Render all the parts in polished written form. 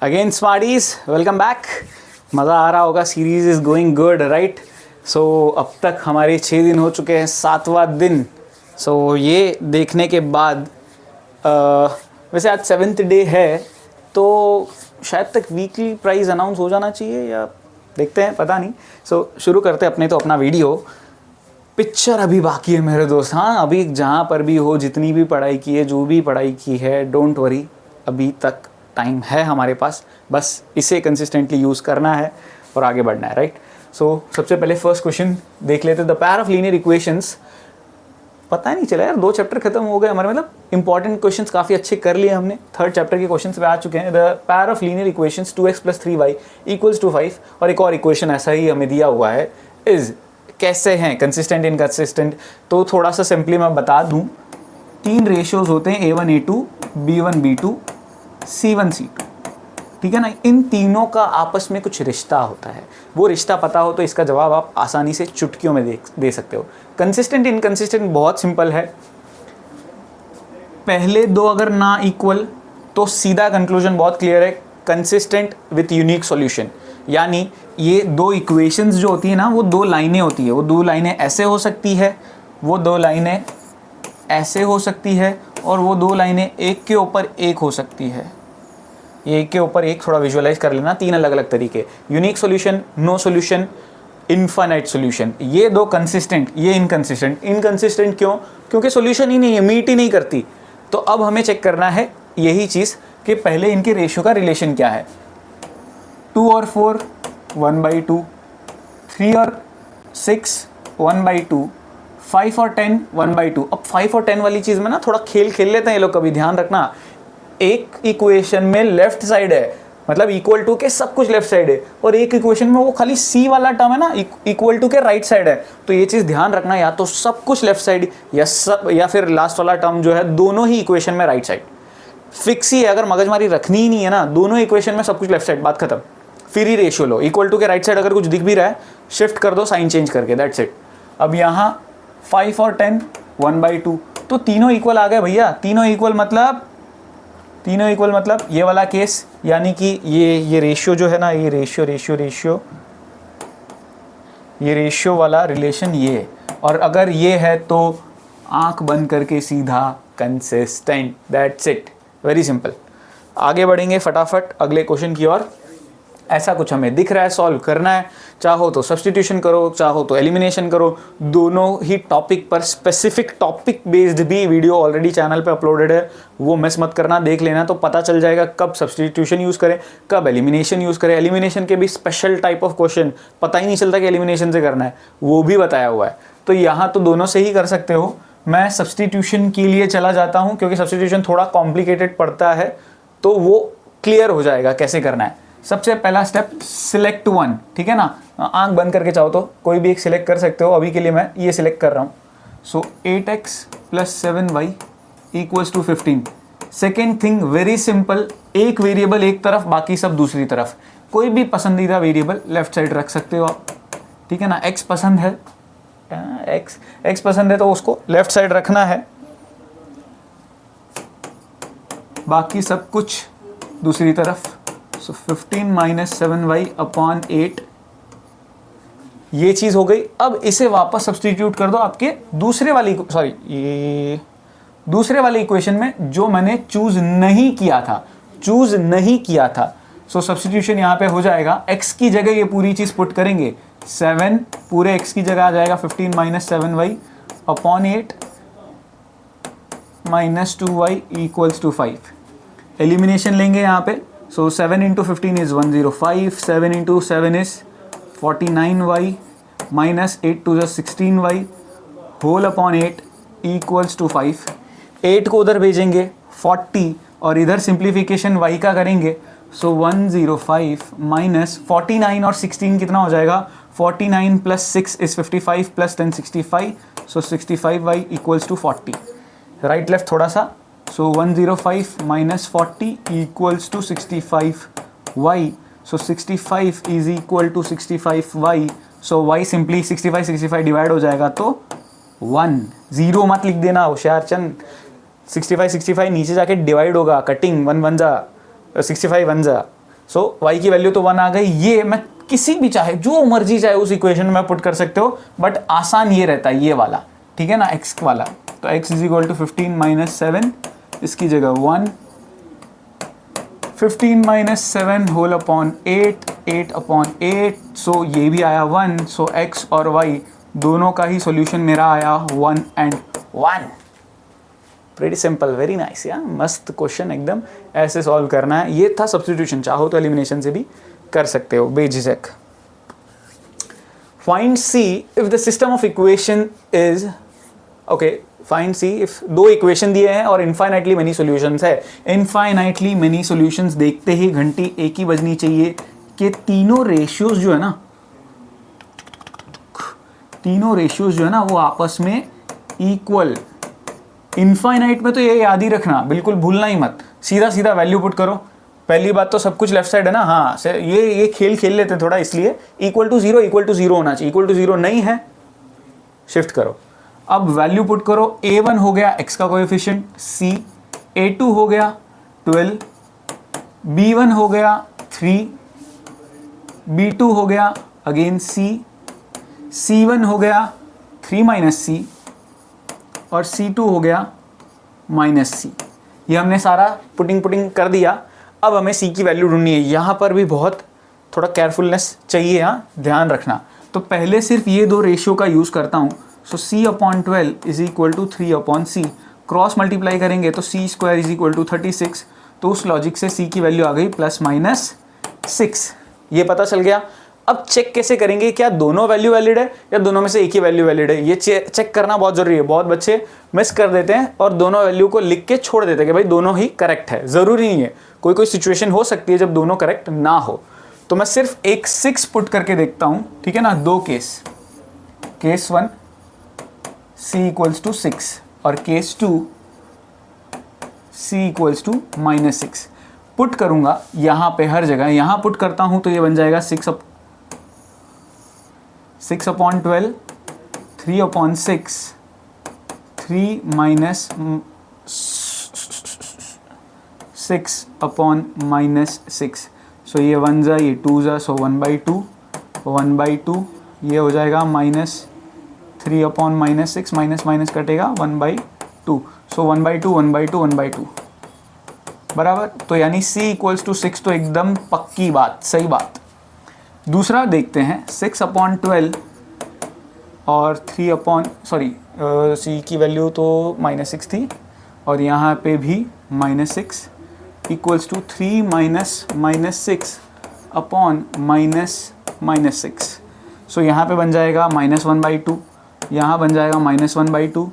Again Smarties, welcome back. मज़ा आ रहा होगा, series is going good right. So अब तक हमारे 6 दिन हो चुके हैं, 7वां दिन। सो ये देखने के बाद वैसे आज 7th डे है तो शायद तक वीकली प्राइस अनाउंस हो जाना चाहिए या देखते हैं, पता नहीं। सो शुरू करते हैं अपने तो अपना वीडियो। पिक्चर अभी बाकी है मेरे दोस्त। हाँ, अभी जहाँ पर भी हो, जितनी भी पढ़ाई की है, जो भी पढ़ाई की है, डोंट वरी, अभी तक टाइम है हमारे पास। बस इसे कंसिस्टेंटली यूज़ करना है और आगे बढ़ना है राइट। सो सबसे पहले फर्स्ट क्वेश्चन देख लेते हैं। The pair of linear equations, पता नहीं चला यार 2 चैप्टर खत्म हो गए हमारे, मतलब इंपॉर्टेंट क्वेश्चंस काफ़ी अच्छे कर लिए हमने। 3rd चैप्टर के क्वेश्चंस पे आ चुके हैं। The pair of linear equations 2x + 3y = 5, और एक और इक्वेशन ऐसा ही हमें दिया हुआ है, इज़ कैसे हैं कंसिस्टेंट इनकंसिस्टेंट। तो थोड़ा सा सिंपली मैं बता दूं, 3 रेशियोज होते हैं A1 A2 B1 B2 C1 C2, ठीक है ना। इन तीनों का आपस में कुछ रिश्ता होता है। वो रिश्ता पता हो तो इसका जवाब आप आसानी से चुटकियों में दे सकते हो। कंसिस्टेंट इनकंसिस्टेंट बहुत सिंपल है। पहले 2 अगर ना इक्वल तो सीधा कंक्लूजन बहुत क्लियर है, कंसिस्टेंट विथ यूनिक सॉल्यूशन। यानी ये 2 इक्वेशंस जो होती है ना, वो 2 लाइनें होती है। वो 2 लाइनें ऐसे हो सकती है, वो 2 लाइनें ऐसे हो सकती है, और वो 2 लाइनें एक के ऊपर एक हो सकती है। ये एक के ऊपर एक थोड़ा विजुअलाइज कर लेना, 3 अलग अलग तरीके। Unique solution, no solution, infinite solution. ये 2 कंसिस्टेंट, ये इनकंसिस्टेंट। इनकंसिस्टेंट क्यों? क्योंकि सॉल्यूशन ही नहीं है, मीट ही नहीं करती। तो अब हमें चेक करना है यही चीज़ कि पहले इनके रेशियो का रिलेशन क्या है। 2 और 4 1/2, 3 और 6 1/2, 5 और 10 1/2। अब 5 और 10 वाली चीज़ में ना थोड़ा खेल खेल लेते हैं ये लोग, कभी ध्यान रखना। एक इक्वेशन में लेफ्ट साइड है, मतलब इक्वल टू के सब कुछ लेफ्ट साइड है, और एक इक्वेशन में वो खाली सी वाला टर्म है ना, इक्वल टू के राइट साइड है। तो ये चीज़ ध्यान रखना, या तो सब कुछ लेफ्ट साइड या फिर लास्ट वाला टर्म जो है दोनों ही इक्वेशन में राइट साइड। फिक्स ही है, अगर मगजमारी रखनी ही नहीं है ना, दोनों इक्वेशन में सब कुछ लेफ्ट साइड, बात खत्म। फिर ही रेशियो लो। इक्वल टू के राइट साइड अगर कुछ दिख भी रहा है, शिफ्ट कर दो साइन चेंज करके, दैट्स इट। अब यहाँ 5 और 10 1/2, तो तीनों इक्वल आ गए भैया। तीनों इक्वल मतलब ये वाला केस, यानी कि ये रेशियो जो है ना, ये रेशियो वाला रिलेशन ये है। और अगर ये है तो आंख बंद करके सीधा consistent, that's it, very simple. आगे बढ़ेंगे फटाफट अगले क्वेश्चन की ओर। ऐसा कुछ हमें दिख रहा है, सॉल्व करना है। चाहो तो सब्स्टिट्यूशन करो, चाहो तो एलिमिनेशन करो। दोनों ही टॉपिक पर स्पेसिफिक टॉपिक बेस्ड भी वीडियो ऑलरेडी चैनल पे अपलोडेड है, वो मिस मत करना, देख लेना, तो पता चल जाएगा कब सब्स्टिट्यूशन यूज़ करें, कब एलिमिनेशन यूज़ करें। एलिमिनेशन के भी स्पेशल टाइप ऑफ क्वेश्चन, पता ही नहीं चलता कि एलिमिनेशन से करना है, वो भी बताया हुआ है। तो यहाँ तो दोनों से ही कर सकते हो। मैं सब्स्टिट्यूशन के लिए चला जाता हूँ, क्योंकि सब्स्टिट्यूशन थोड़ा कॉम्प्लिकेटेड पड़ता है, तो वो क्लियर हो जाएगा कैसे करना है। सबसे पहला स्टेप, सिलेक्ट 1, ठीक है ना। आंख बंद करके चाहो तो कोई भी एक सिलेक्ट कर सकते हो, अभी के लिए मैं ये सिलेक्ट कर रहा हूँ। सो 8x + 7y = 15। Second thing very simple, एक वेरिएबल एक तरफ, बाकी सब दूसरी तरफ। कोई भी पसंदीदा वेरिएबल लेफ्ट साइड रख सकते हो आप, ठीक है ना। x पसंद है, x पसंद है तो उसको लेफ्ट साइड रखना है, बाकी सब कुछ दूसरी तरफ। सो 15 - 7y/8, ये चीज़ हो गई। अब इसे वापस सब्स्टिट्यूट कर दो आपके दूसरे वाली इक्वेशन में, जो मैंने चूज नहीं किया था। सो सब्स्टिट्यूशन यहाँ पे हो जाएगा, x की जगह ये पूरी चीज़ पुट करेंगे, 7 पूरे x की जगह आ जाएगा 15 - 7y/8 - 2y = 5। एलिमिनेशन लेंगे यहाँ पे। So 7 × 15 is 105, 7 × 7 is 49y, -8 × 16y, (8) = 5। 8 को उधर भेजेंगे 40, और इधर सिंप्लीफिकेशन y का करेंगे। सो 105 - 49 और 16 कितना हो जाएगा, 49 + 6 is 55 + 10 65, so 65y = 40। Right left थोड़ा सा। So 105 - 40 = 65y. So 65 is equal to 65y. So y simply 65 divide हो जाएगा तो 1, 0 मत लिख देना होशियार चंद। 65 नीचे जाके डिवाइड होगा, कटिंग 1 1 जा 65 1 जा, सो y की वैल्यू तो 1 आ गई। ये मैं किसी भी चाहे जो मर्जी चाहे उस इक्वेशन में पुट कर सकते हो, बट आसान ये रहता है ये वाला, ठीक है ना, x वाला। तो x is equal to 15 minus 7, इसकी जगह 1, 15 minus 7 whole upon 8, 8 upon 8, so ये भी आया 1। सो x और y दोनों का ही सॉल्यूशन मेरा आया 1 and 1। Pretty simple, very nice यार, मस्त क्वेश्चन एकदम, ऐसे सॉल्व करना है। ये था सब्स्टिट्यूशन, चाहो तो एलिमिनेशन से भी कर सकते हो बेझिझक। Find see if the system of equation is okay, find see if दो इक्वेशन दिए हैं और इनफाइनाइटली मेनी सॉल्यूशंस है। इनफाइनाइटली मेनी सॉल्यूशंस देखते ही घंटी एक ही बजनी चाहिए कि तीनों रेशियोज जो है ना, तीनों रेशियोज जो है ना वो आपस में इक्वल। इनफाइनाइट में तो ये याद ही रखना, बिल्कुल भूलना ही मत, सीधा सीधा वैल्यू पुट करो। पहली बात तो सब कुछ लेफ्ट साइड है ना, हाँ ये खेल खेल लेते हैं थोड़ा, इसलिए इक्वल टू जीरो होना चाहिए। इक्वल टू जीरो नहीं है, शिफ्ट करो। अब वैल्यू पुट करो, a1 हो गया x का कोएफिशिएंट c, a2 हो गया 12, b1 हो गया 3, b2 हो गया अगेन c, c1 हो गया 3 माइनस c और c2 हो गया माइनस c। ये हमने सारा पुटिंग कर दिया। अब हमें c की वैल्यू ढूंढनी है। यहाँ पर भी बहुत थोड़ा केयरफुलनेस चाहिए, यहाँ ध्यान रखना। तो पहले सिर्फ ये दो रेशियो का यूज़ करता हूँ। So c upon 12 is equal to 3 upon c, cross multiply करेंगे तो c square is equal to 36। तो उस लॉजिक से c की वैल्यू आ गई प्लस माइनस 6, ये पता चल गया। अब चेक कैसे करेंगे, क्या दोनों वैल्यू वैलिड है या दोनों में से एक ही वैल्यू वैलिड है, ये चेक करना बहुत जरूरी है। बहुत बच्चे मिस कर देते हैं और दोनों वैल्यू को लिख के छोड़ देते हैं कि भाई दोनों ही करेक्ट है। ज़रूरी नहीं है, कोई कोई सिचुएशन हो सकती है जब दोनों करेक्ट ना हो। तो मैं सिर्फ एक 6 पुट करके देखता हूँ, ठीक है ना। दो case, case 1 c equals to 6 और case 2 c equals to minus 6 put करूँगा यहाँ पे हर जगह। यहाँ पुट करता हूँ तो ये बन जाएगा 6 upon 12, 3 upon 6, 3 minus 6 upon minus 6। सो ये 1 जा, ये 2 जा, सो 1/2, 1/2 ये हो जाएगा minus 3 upon minus 6, minus minus कटेगा 1/2। सो 1/2, 1/2, 1/2 बराबर। तो यानी c इक्वल्स टू 6 तो एकदम पक्की बात, सही बात। दूसरा देखते हैं, 6 अपॉन 12 और 3 अपॉन c की वैल्यू तो माइनस 6 थी और यहाँ पे भी minus 6 equals to 3 minus 6 upon minus 6। So यहाँ पे बन जाएगा -1/2, यहाँ बन जाएगा -1/2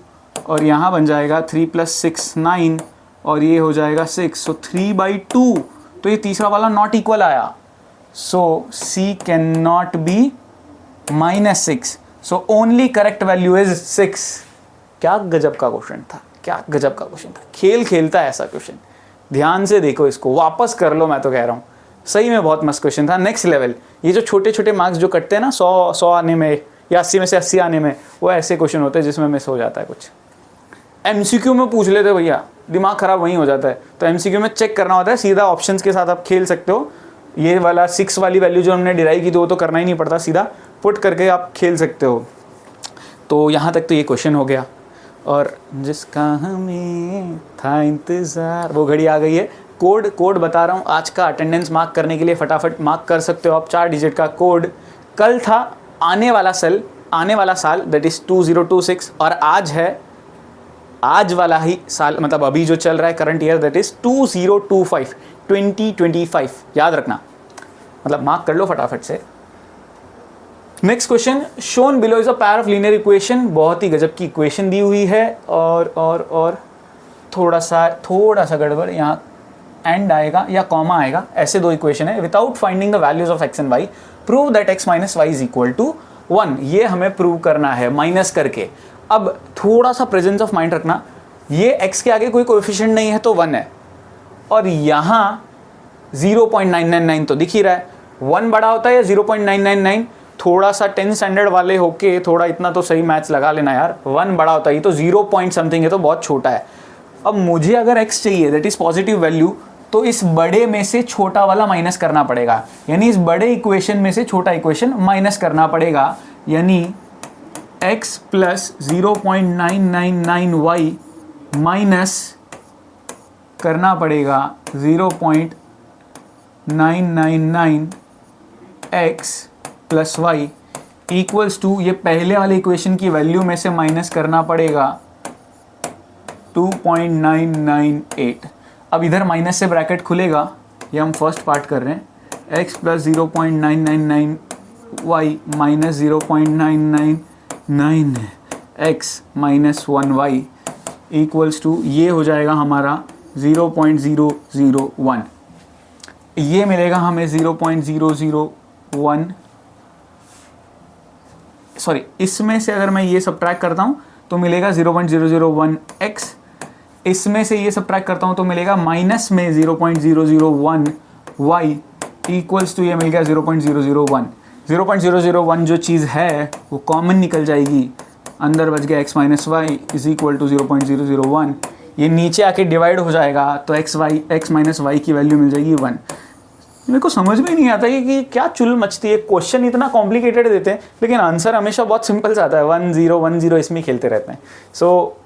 और यहाँ बन जाएगा 3 + 6 9 और ये हो जाएगा 6। सो 3/2, तो ये तीसरा वाला नॉट इक्वल आया। सो c can not be -6। So only correct value is 6। क्या गजब का क्वेश्चन था, क्या गजब का क्वेश्चन था। खेल खेलता है ऐसा क्वेश्चन, ध्यान से देखो इसको, वापस कर लो, मैं तो कह रहा हूँ सही में बहुत मस्त क्वेश्चन था, नेक्स्ट लेवल। ये जो छोटे छोटे मार्क्स जो कटते हैं ना 100 आने में या 80 में से 80 आने में, वो ऐसे क्वेश्चन होते हैं जिसमें मिस हो जाता है कुछ। MCQ में पूछ लेते भैया, दिमाग खराब वहीं हो जाता है। तो MCQ में चेक करना होता है, सीधा ऑप्शंस के साथ आप खेल सकते हो। ये वाला 6 वाली वैल्यू जो हमने डिराइव की थी वो तो करना ही नहीं पड़ता, सीधा पुट करके आप खेल सकते हो। तो यहाँ तक तो ये क्वेश्चन हो गया। और जिसका हमें था इंतज़ार, वो घड़ी आ गई है। कोड बता रहा हूँ आज का अटेंडेंस मार्क करने के लिए, फटाफट मार्क कर सकते हो आप। 4 डिजिट का कोड। कल था आने वाला साल दैट इज़ 2026 और आज है आज वाला ही साल, मतलब अभी जो चल रहा है करंट ईयर, दैट इज़ 2025 याद रखना, मतलब मार्क कर लो फटाफट से। Next question, shown below is a pair of linear equation. बहुत ही गजब की इक्वेशन दी हुई है और थोड़ा सा गड़बड़, यहाँ एंड आएगा या कॉमा आएगा, ऐसे दो इक्वेशन है। Without finding the values of x and y prove that x minus y is equal to 1। ये हमें प्रूव करना है माइनस करके। अब थोड़ा सा प्रेजेंस ऑफ माइंड रखना, ये x के आगे कोई कोएफिशिएंट नहीं है तो 1 है और यहाँ 0.999 तो दिख ही रहा है। 1 बड़ा होता है या 0.999? थोड़ा सा 10 स्टैंडर्ड वाले होके थोड़ा इतना तो सही मैथ्स लगा लेना यार। 1 बड़ा होता है, ये तो 0 पॉइंट समथिंग है तो बहुत छोटा है। अब मुझे अगर x चाहिए दैट इज पॉजिटिव वैल्यू, तो इस बड़े में से छोटा वाला माइनस करना पड़ेगा, यानी इस बड़े इक्वेशन में से छोटा इक्वेशन माइनस करना पड़ेगा, यानी x प्लस 0.999y माइनस करना पड़ेगा 0.999x plus y equals to, ये पहले वाले इक्वेशन की वैल्यू में से माइनस करना पड़ेगा 2.998। अब इधर माइनस से ब्रैकेट खुलेगा, ये हम फर्स्ट पार्ट कर रहे हैं, x plus 0.999y minus 0.999x minus 1y equals to, ये हो जाएगा हमारा 0.001। ये मिलेगा हमें 0.001, सॉरी इसमें से अगर मैं ये सब्ट्रैक्ट करता हूँ तो मिलेगा 0.001x, इसमें से ये सब्ट्रैक्ट करता हूँ तो मिलेगा माइनस में 0.001y इक्वल्स टू, ये मिल गया 0.001। 0.001 जो चीज़ है वो कॉमन निकल जाएगी, अंदर बच गया x minus y is equal to 0.001। ये नीचे आके डिवाइड हो जाएगा तो x माइनस वाई की वैल्यू मिल जाएगी 1। मेरे को समझ में नहीं आता कि क्या चुल मचती है, क्वेश्चन इतना कॉम्प्लिकेटेड देते हैं लेकिन आंसर हमेशा बहुत सिंपल सा आता है, 1 0 1 0 इसमें खेलते रहते हैं।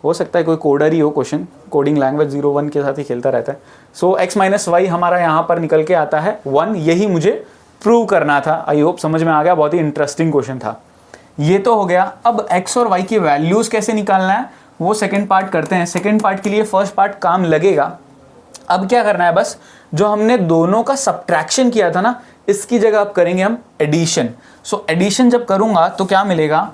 हो सकता है कोई कोडर ही हो, क्वेश्चन कोडिंग लैंग्वेज 0 1 के साथ ही खेलता रहता है। x माइनस वाई हमारा यहाँ पर निकल के आता है 1, यही मुझे प्रूव करना था। आई होप समझ में आ गया, बहुत ही इंटरेस्टिंग क्वेश्चन था। ये तो हो गया। अब x और y की वैल्यूज़ कैसे निकालना है वो सेकेंड पार्ट करते हैं। सेकेंड पार्ट के लिए फर्स्ट पार्ट काम लगेगा। अब क्या करना है, बस जो हमने दोनों का सब्ट्रैक्शन किया था ना, इसकी जगह अब करेंगे हम एडिशन। सो एडिशन जब करूंगा तो क्या मिलेगा,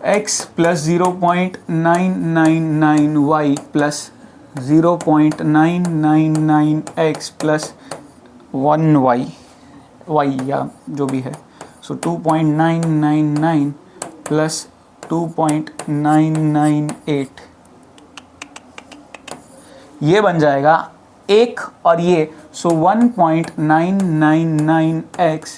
x plus 0.999y plus 0.999x plus 1y या जो भी है, सो 2.999 प्लस 2.998 ये बन जाएगा एक, और ये सो 1.999x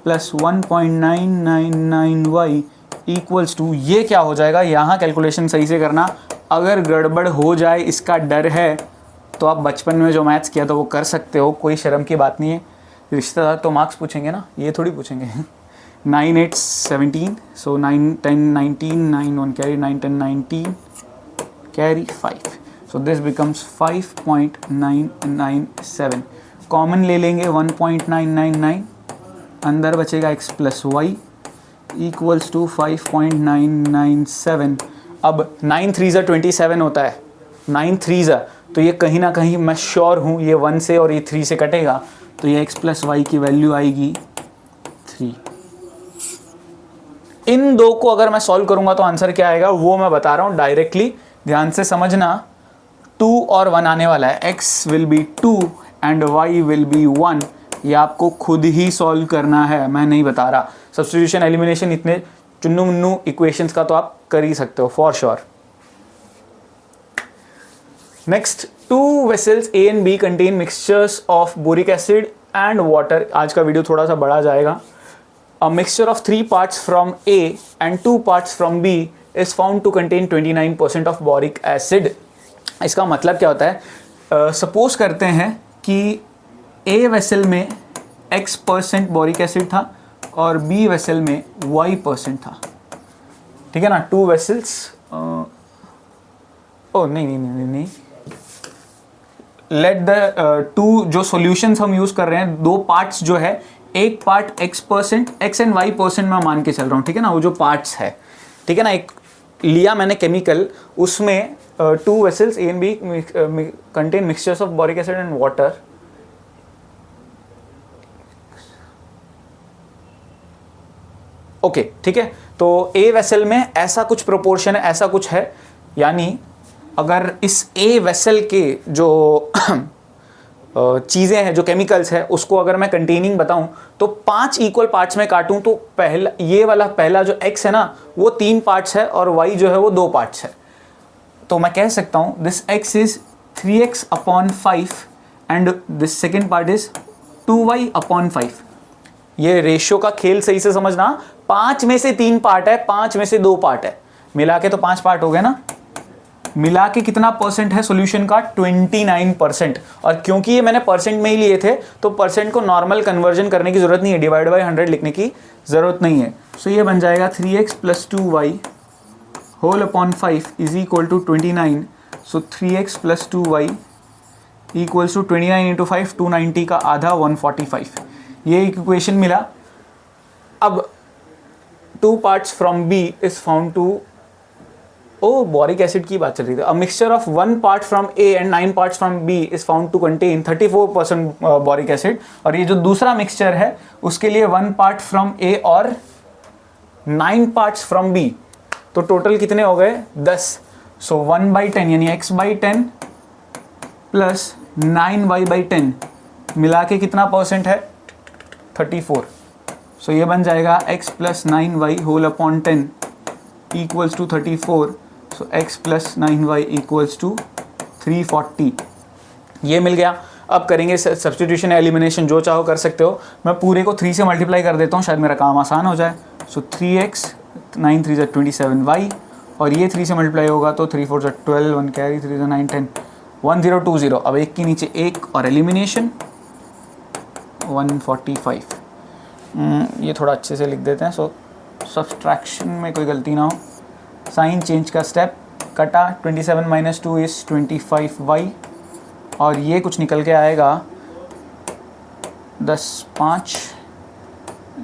plus 1.999y equals to, ये क्या हो जाएगा, यहाँ कैलकुलेशन सही से करना, अगर गड़बड़ हो जाए इसका डर है तो आप बचपन में जो मैथ्स किया था वो कर सकते हो, कोई शर्म की बात नहीं है। रिश्तेदार तो मार्क्स पूछेंगे ना, ये थोड़ी पूछेंगे। 9 8 17, so 9 10 19, 9 1 carry, 9 10 19 carry 5, so this becomes 5.997। Common ले लेंगे 1.999, अंदर बचेगा x plus y equals to 5.997। अब 9 3 27 होता है, 9 3 तो ये कहीं ना कहीं मैं श्योर हूँ ये 1 से और ये 3 से कटेगा, तो ये x प्लस वाई की वैल्यू आएगी 3। इन दो को अगर मैं सॉल्व करूंगा तो आंसर क्या आएगा वो मैं बता रहा हूँ डायरेक्टली, ध्यान से समझना। 2 और 1 आने वाला है, x will be 2 and y will be 1। ये आपको खुद ही सॉल्व करना है, मैं नहीं बता रहा। सब्स्टिट्यूशन एलिमिनेशन इतने चुन्नू मुन्नू इक्वेशंस का तो आप कर ही सकते हो for sure. Next, 2 vessels A and B contain mixtures of boric acid and water। आज का वीडियो थोड़ा सा बड़ा जाएगा। A mixture of 3 parts from A and 2 parts from B is found to contain 29% of boric acid। इसका मतलब क्या होता है, सपोज करते हैं कि A वेसल में X% बोरिक एसिड था और B वेसल में Y% था, ठीक है ना। 2 वेसल्स, नहीं, लेट द 2 जो सॉल्यूशंस हम यूज कर रहे हैं, 2 पार्ट्स जो है, एक part X% X and Y% में मान के चल रहा हूँ, ठीक है ना, वो जो पार्ट्स है, ठीक है ना। एक लिया मैंने केमिकल, उसमें 2 vessels A and B contain mixtures of boric acid and water. Okay, ठीक है। तो A वेसल में ऐसा कुछ प्रोपोर्शन है, ऐसा कुछ है, यानी अगर इस A वेसल के जो चीज़ें हैं, जो केमिकल्स है, उसको अगर मैं कंटेनिंग बताऊं तो 5 इक्वल पार्ट्स में काटूं तो पहला, ये वाला पहला जो X है ना, वो 3 पार्ट्स है और Y जो है वो 2 पार्ट्स है। तो मैं कह सकता हूं this X is 3x upon 5 and this second part is 2y upon 5। ये रेशियो का खेल सही से समझना, 5 में से 3 पार्ट है, 5 में से 2 पार्ट है, मिला के तो 5 पार्ट हो गए ना। मिला के कितना परसेंट है सॉल्यूशन का, 29%। और क्योंकि ये मैंने परसेंट में ही लिए थे तो परसेंट को नॉर्मल कन्वर्जन करने की जरूरत नहीं है, डिवाइड बाय 100 लिखने की जरूरत नहीं है। सो ये बन जाएगा 3x + 2y whole upon 5 is equal to 29। So 3x + 2y equals to 29 × 5, 290 का आधा 145। ये इक्वेशन मिला। अब 2 parts from B is found to, ओ बोरिक एसिड की बात चल रही थी। अ मिक्सचर ऑफ 1 part फ्रॉम A and 9 parts from B is found to contain 34% boric acid. और ये जो दूसरा मिक्सचर है उसके लिए 1 part फ्रॉम A और 9 parts फ्रॉम B, तो टोटल कितने हो गए 10। सो 1/10 यानी x/10 प्लस 9y/10 मिला के कितना परसेंट है 34। सो ये बन जाएगा x + 9y whole upon 10 equals to 34। So x + 9y equals to 340। ये मिल गया। अब करेंगे सब्स्टिट्यूशन एलिमिनेशन, जो चाहो कर सकते हो। मैं पूरे को 3 से मल्टीप्लाई कर देता हूँ, शायद मेरा काम आसान हो जाए। सो 3x 9 3 = 27y और ये 3 से मल्टीप्लाई होगा तो 3 4 = 12, 1 कैरी, 3 9 10, 1020। अब एक के नीचे एक और एलिमिनेशन 145। ये थोड़ा अच्छे से लिख देते हैं सो सब्सट्रैक्शन में कोई गलती ना हो। साइन चेंज का स्टेप कटा, 27 - 2 इज 25y और ये कुछ निकल के आएगा 10 5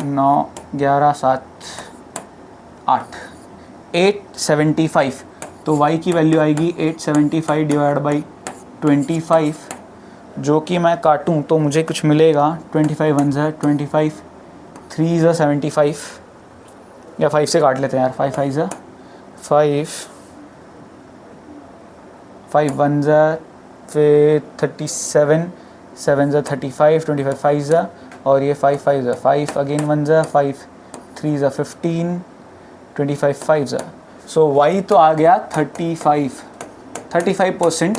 9 11 7 8 875। तो y की वैल्यू आएगी 875 डिवाइड बाई 25, जो कि मैं काटूं तो मुझे कुछ मिलेगा 25 1 ज़ा 25, 3 ज़ा 75 या 5 से काट लेते हैं यार, 5 5 ज़ा 5, 5 1 ज़ा फिर 37, 7 ज़ा 35, 25 5 ज़ा और ये 5 5 ज़ा 5, अगेन 1 ज़ा 5, 3 ज़ा 15, 25 5 ज़ा। सो y तो आ गया 35%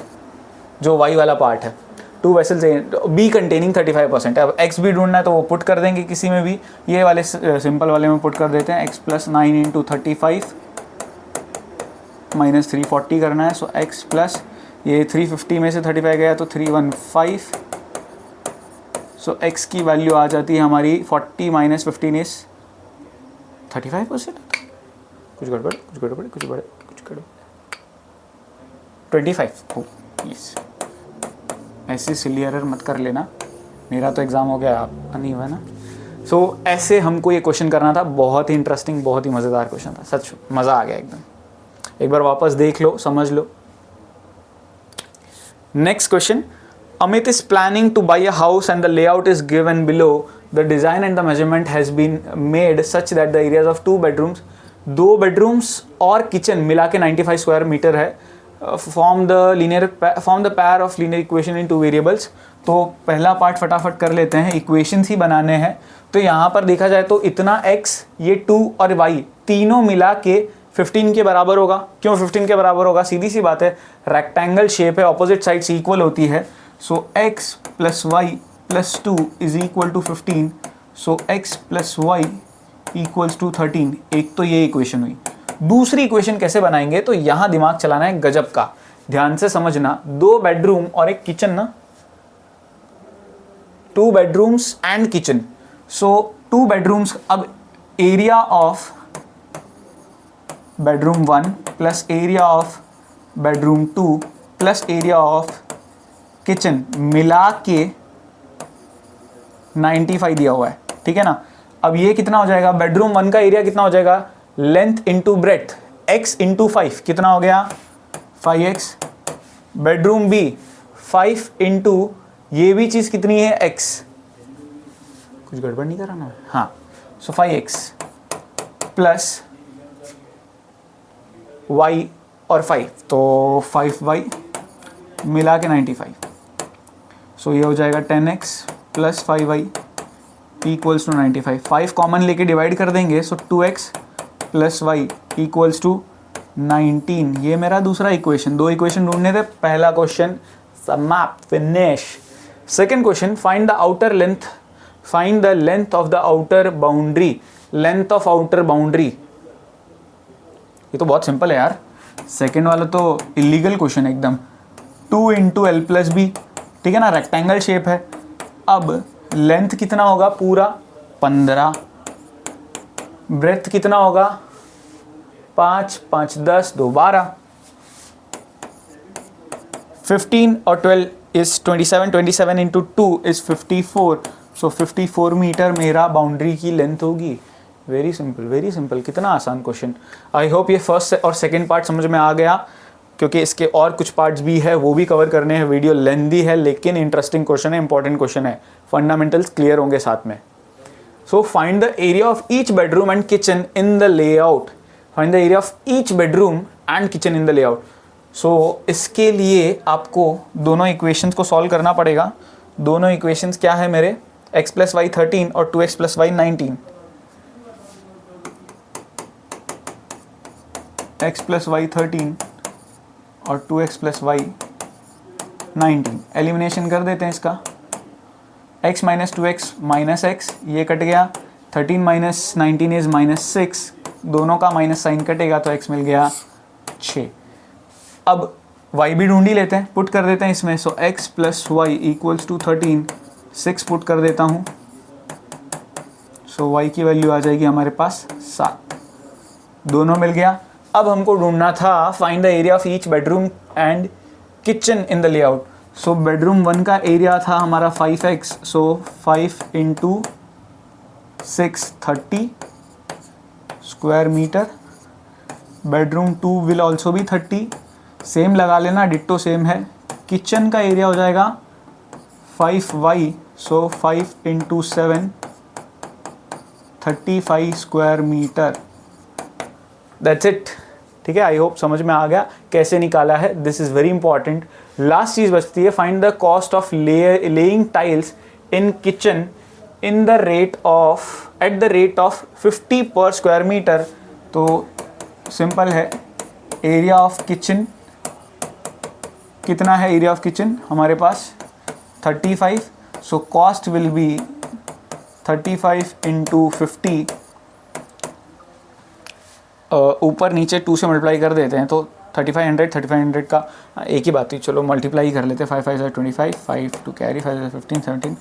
जो y वाला पार्ट है। 2 वेसल्स B कंटेनिंग 35%। अब x भी ढूंढना है तो वो पुट कर देंगे किसी में भी, ये वाले सिंपल वाले में पुट कर देते हैं। x + 9 × 35 - 340 करना है। सो x प्लस ये 350 में से 35 गया तो 315। सो x की वैल्यू आ जाती है हमारी 40 - 15 इज 35%। कुछ गड़बड़ 25। प्लीज़ ऐसे सिली एरर मत कर लेना, मेरा तो एग्ज़ाम हो गया, आपका नहीं हुआ ना। सो ऐसे हमको ये क्वेश्चन करना था। बहुत ही इंटरेस्टिंग, बहुत ही मज़ेदार क्वेश्चन था, सच मज़ा आ गया एकदम। एक बार वापस देख लो, समझ लो। Next question, Amit is planning to buy a house and the layout is given below. The design and the measurement has been made such that the areas of 2 bedrooms, 2 bedrooms और किचन मिला के 95 square metre है। Form the pair of linear equation in 2 variables. तो पहला part फटाफट कर लेते हैं, इक्वेशंस ही बनाने हैं। तो यहाँ पर देखा जाए तो इतना x, ये 2 और y तीनों मिला के 15 के बराबर होगा। क्यों 15 के बराबर होगा? सीधी सी बात है, रेक्टेंगल शेप है, ऑपोजिट साइड्स इक्वल होती है। So x + y + 2 is equal to 15। So x + y equals to 13। एक तो ये इक्वेशन हुई। दूसरी इक्वेशन कैसे बनाएंगे? तो यहाँ दिमाग चलाना है गजब का, ध्यान से समझना। 2 बेडरूम और एक किचन ना, 2 bedrooms and kitchen. So 2 bedrooms, अब area of bedroom 1 plus area of bedroom 2 plus area of kitchen मिला के 95 दिया हुआ है, ठीक है ना। अब ये कितना हो जाएगा? बेडरूम 1 का एरिया कितना हो जाएगा? Length into breadth, x into 5 कितना हो गया? 5x। बेडरूम B 5 इंटू ये भी चीज़ कितनी है? x। कुछ गड़बड़ नहीं करा ना? हाँ। सो 5x प्लस y और 5, तो 5y मिला के 95। सो ये हो जाएगा 10x plus 5y equals to 95। 5 common लेके डिवाइड कर देंगे, so 2x plus y equals to 19। ये मेरा दूसरा इक्वेशन। 2 इक्वेशन ढूंढने थे। पहला क्वेश्चन समाप्त, finish. Second question, find the outer length, find the length of the outer boundary. Length of outer boundary, ये तो बहुत सिंपल है यार। सेकेंड वाला तो इलीगल क्वेश्चन एकदम, 2 इंटू एल प्लस बी, ठीक है ना, रेक्टेंगल शेप है। अब लेंथ कितना होगा पूरा 15, ब्रेथ कितना होगा 5 5 10 2 12, 15 और 12 is 27, 27 into 2 is 54, so 54 metre मेरा बाउंड्री की लेंथ होगी। वेरी सिंपल, वेरी सिंपल, कितना आसान क्वेश्चन। आई होप ये फर्स्ट और सेकंड पार्ट समझ में आ गया, क्योंकि इसके और कुछ पार्ट्स भी है वो भी कवर करने हैं। वीडियो लेंदी है लेकिन इंटरेस्टिंग क्वेश्चन है, इंपॉर्टेंट क्वेश्चन है, फंडामेंटल्स क्लियर होंगे साथ में। So find the area of each bedroom and kitchen in the layout, find the area of each bedroom and kitchen in the layout. So इसके लिए आपको दोनों इक्वेशंस को सॉल्व करना पड़ेगा। दोनों इक्वेशंस क्या है मेरे, x प्लस वाई 13 और 2x plus y 19, x plus y 13 और 2x प्लस वाई 19। एलिमिनेशन कर देते हैं इसका, x minus 2x minus x, ये कट गया, 13 माइनस 19 इज माइनस 6, दोनों का माइनस साइन कटेगा तो x मिल गया 6। अब y भी ढूंढ ही लेते हैं, पुट कर देते हैं इसमें। So x plus y equals to 13, 6 put कर देता हूँ, सो y की वैल्यू आ जाएगी हमारे पास 7, दोनों मिल गया। अब हमको ढूंढना था find the area of each bedroom and kitchen in the layout. So bedroom 1 का एरिया था हमारा 5x, so 5 into 6 30 square metre. Bedroom 2 will also भी 30, सेम लगा लेना, डिट्टो सेम है। किचन का एरिया हो जाएगा 5y, so 5 into 7 35 square metre. That's it, ठीक है। आई होप समझ में आ गया कैसे निकाला है, this is very important. Last चीज़ बचती है, find the cost of laying tiles in kitchen in the rate of at the rate of 50 per square metre. तो सिंपल है, एरिया ऑफ किचन कितना है, एरिया ऑफ किचन हमारे पास 35, so cost will be 35 into 50, ऊपर नीचे 2 से multiply कर देते हैं तो 3500 का एक ही बात है, चलो मल्टीप्लाई कर लेते हैं। 5 5 25, 5 टू कैरी 5 15 17,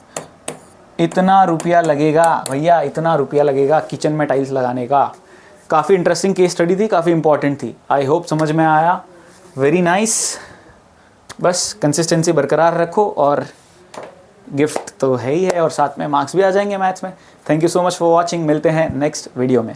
इतना रुपया लगेगा भैया, इतना रुपया लगेगा किचन में टाइल्स लगाने का। काफ़ी इंटरेस्टिंग केस स्टडी थी, काफ़ी इंपॉर्टेंट थी। आई होप समझ में आया, वेरी नाइस। बस कंसिस्टेंसी बरकरार रखो और गिफ्ट तो है ही है और साथ में मार्क्स भी आ जाएंगे मैथ्स में। Thank you so much for watching, मिलते हैं नेक्स्ट वीडियो में।